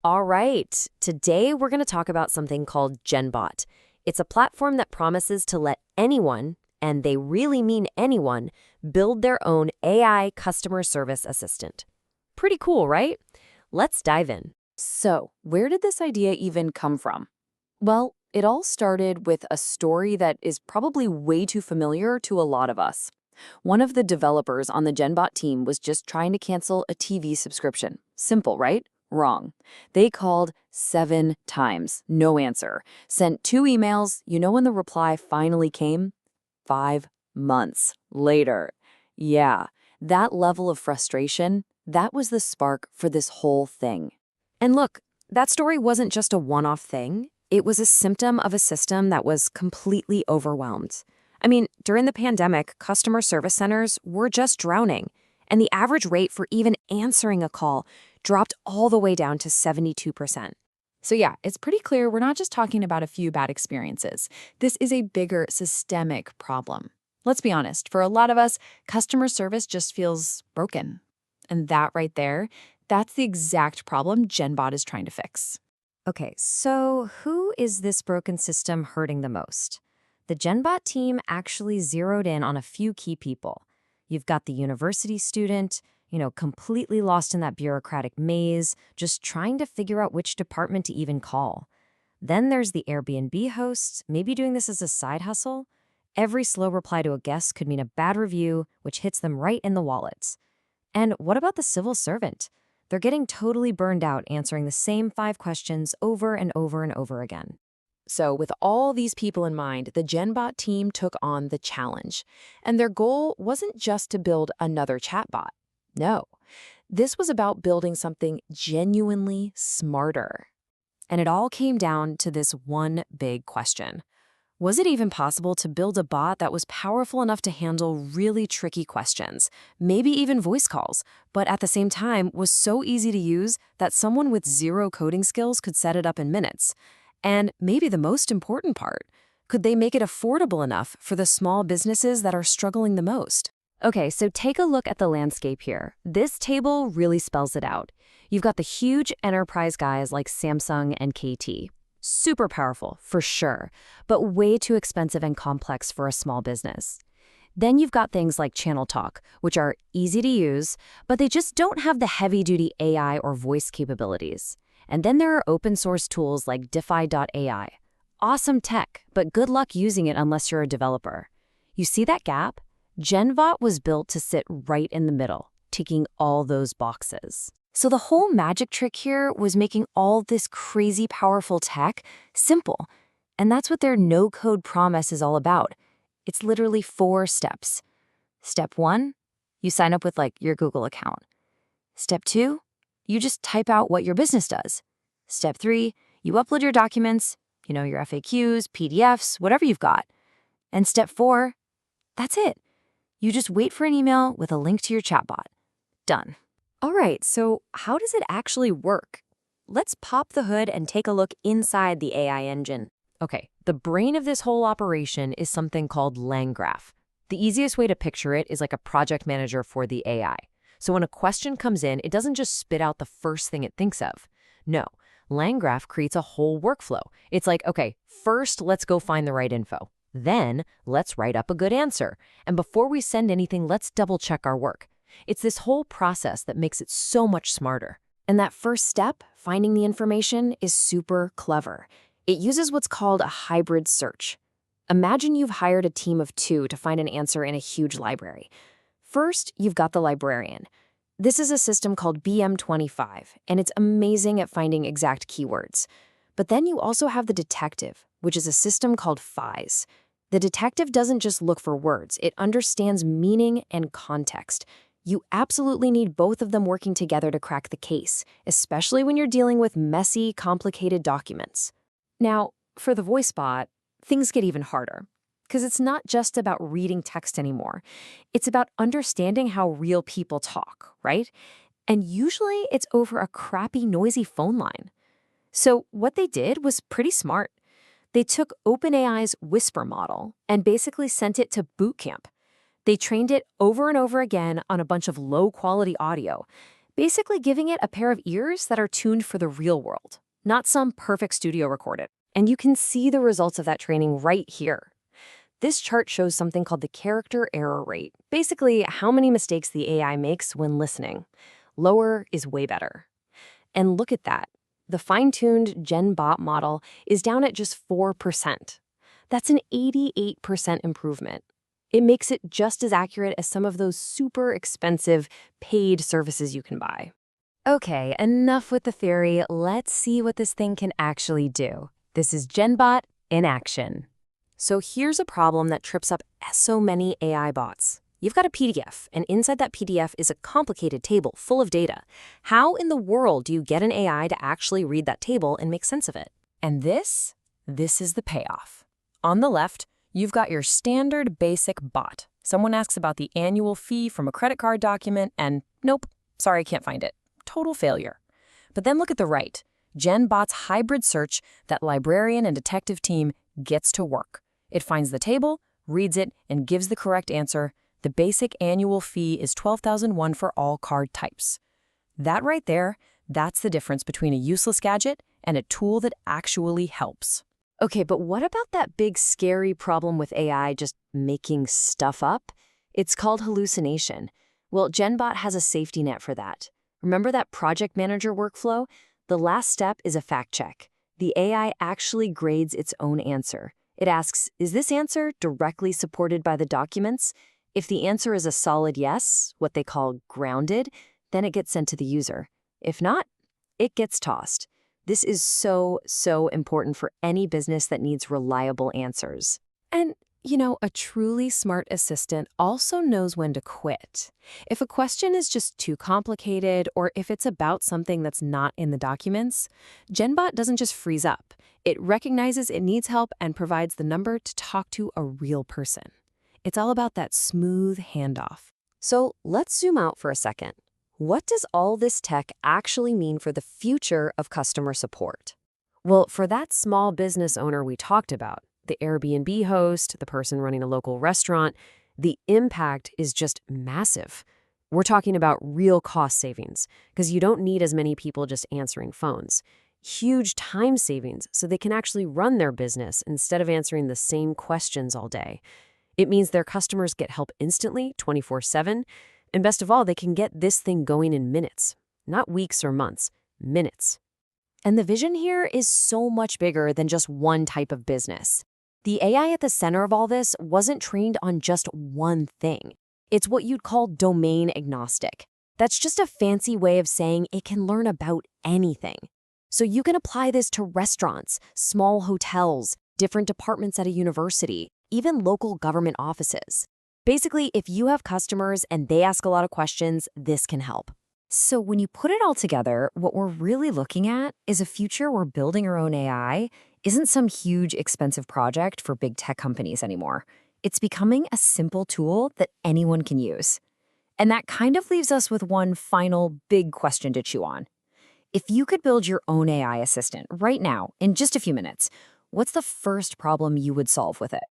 All right, today we're going to talk about something called GenBot. It's a platform that promises to let anyone, and they really mean anyone, build their own AI customer service assistant. Pretty cool, right? Let's dive in. So, where did this idea even come from? Well, it all started with a story that is probably way too familiar to a lot of us. One of the developers on the GenBot team was just trying to cancel a TV subscription. Simple, right? Wrong. They called 7 times, no answer. Sent 2 emails, when the reply finally came? 5 months later. Yeah, that level of frustration, that was the spark for this whole thing. And look, that story wasn't just a one-off thing. It was a symptom of a system that was completely overwhelmed. I mean, during the pandemic, customer service centers were just drowning, and the average rate for even answering a call dropped all the way down to 72%. So yeah, it's pretty clear we're not just talking about a few bad experiences. This is a bigger systemic problem. Let's be honest, for a lot of us, customer service just feels broken. And that right there, that's the exact problem GenBot is trying to fix. Okay, so who is this broken system hurting the most? The GenBot team actually zeroed in on a few key people. You've got the university student, completely lost in that bureaucratic maze, just trying to figure out which department to even call. Then there's the Airbnb host, maybe doing this as a side hustle. Every slow reply to a guest could mean a bad review, which hits them right in the wallets. And what about the civil servant? They're getting totally burned out answering the same 5 questions over and over and over again. So with all these people in mind, the GenBot team took on the challenge. And their goal wasn't just to build another chatbot. No, this was about building something genuinely smarter. And it all came down to this one big question. Was it even possible to build a bot that was powerful enough to handle really tricky questions, maybe even voice calls, but at the same time was so easy to use that someone with 0 coding skills could set it up in minutes? And maybe the most important part, could they make it affordable enough for the small businesses that are struggling the most? Okay, so take a look at the landscape here. This table really spells it out. You've got the huge enterprise guys like Samsung and KT. Super powerful, for sure, but way too expensive and complex for a small business. Then you've got things like Channel Talk, which are easy to use, but they just don't have the heavy-duty AI or voice capabilities. And then there are open-source tools like Diffy.ai. Awesome tech, but good luck using it unless you're a developer. You see that gap? GenBot was built to sit right in the middle, ticking all those boxes. So the whole magic trick here was making all this crazy powerful tech simple. And that's what their no-code promise is all about. It's literally 4 steps. Step 1, you sign up with your Google account. Step 2, you just type out what your business does. Step 3, you upload your documents, your FAQs, PDFs, whatever you've got. And step 4, that's it. You just wait for an email with a link to your chatbot. Done. All right, so how does it actually work? Let's pop the hood and take a look inside the AI engine. Okay, the brain of this whole operation is something called LangGraph. The easiest way to picture it is like a project manager for the AI. So when a question comes in, it doesn't just spit out the first thing it thinks of. No, LangGraph creates a whole workflow. It's like, okay, first let's go find the right info. Then let's write up a good answer. And before we send anything, let's double check our work. It's this whole process that makes it so much smarter. And that first step, finding the information, is super clever. It uses what's called a hybrid search. Imagine you've hired a team of 2 to find an answer in a huge library. First, you've got the librarian. This is a system called BM25, and it's amazing at finding exact keywords. But then you also have the detective, which is a system called FIS. The detective doesn't just look for words, it understands meaning and context. You absolutely need both of them working together to crack the case, especially when you're dealing with messy, complicated documents. Now, for the voice bot, things get even harder, because it's not just about reading text anymore. It's about understanding how real people talk, right? And usually it's over a crappy, noisy phone line. So what they did was pretty smart. They took OpenAI's Whisper model and basically sent it to boot camp. They trained it over and over again on a bunch of low-quality audio. basically giving it a pair of ears that are tuned for the real world, not some perfect studio recorded. And you can see the results of that training right here. This chart shows something called the character error rate, basically how many mistakes the AI makes when listening. Lower is way better. And look at that. The fine-tuned GenBot model is down at just 4%. That's an 88% improvement. It makes it just as accurate as some of those super expensive paid services you can buy. Okay, enough with the theory. Let's see what this thing can actually do. This is GenBot in action. So here's a problem that trips up so many AI bots. You've got a PDF, and inside that PDF is a complicated table full of data. How in the world do you get an AI to actually read that table and make sense of it? And this is the payoff. On the left, you've got your standard basic bot. Someone asks about the annual fee from a credit card document, and nope, sorry, can't find it. Total failure. But then look at the right. GenBot's hybrid search, that librarian and detective team gets to work. It finds the table, reads it, and gives the correct answer. The basic annual fee is $12,001 for all card types. That right there, that's the difference between a useless gadget and a tool that actually helps. Okay, but what about that big scary problem with AI just making stuff up? It's called hallucination. Well, GenBot has a safety net for that. Remember that project manager workflow? The last step is a fact check. The AI actually grades its own answer. It asks, is this answer directly supported by the documents? If the answer is a solid yes, what they call grounded, then it gets sent to the user. If not, it gets tossed. This is so important for any business that needs reliable answers. And, a truly smart assistant also knows when to quit. If a question is just too complicated or if it's about something that's not in the documents, GenBot doesn't just freeze up. It recognizes it needs help and provides the number to talk to a real person. It's all about that smooth handoff. So let's zoom out for a second. What does all this tech actually mean for the future of customer support? Well, for that small business owner we talked about, the Airbnb host, the person running a local restaurant, the impact is just massive. We're talking about real cost savings because you don't need as many people just answering phones. Huge time savings so they can actually run their business instead of answering the same questions all day. It means their customers get help instantly, 24/7, and best of all, they can get this thing going in minutes, not weeks or months, minutes. And the vision here is so much bigger than just one type of business. The AI at the center of all this wasn't trained on just one thing. It's what you'd call domain agnostic. That's just a fancy way of saying it can learn about anything. So you can apply this to restaurants, small hotels, different departments at a university, even local government offices. Basically, if you have customers and they ask a lot of questions, this can help. So when you put it all together, what we're really looking at is a future where building our own AI isn't some huge, expensive project for big tech companies anymore. It's becoming a simple tool that anyone can use. And that kind of leaves us with one final big question to chew on. If you could build your own AI assistant right now, in just a few minutes, what's the first problem you would solve with it?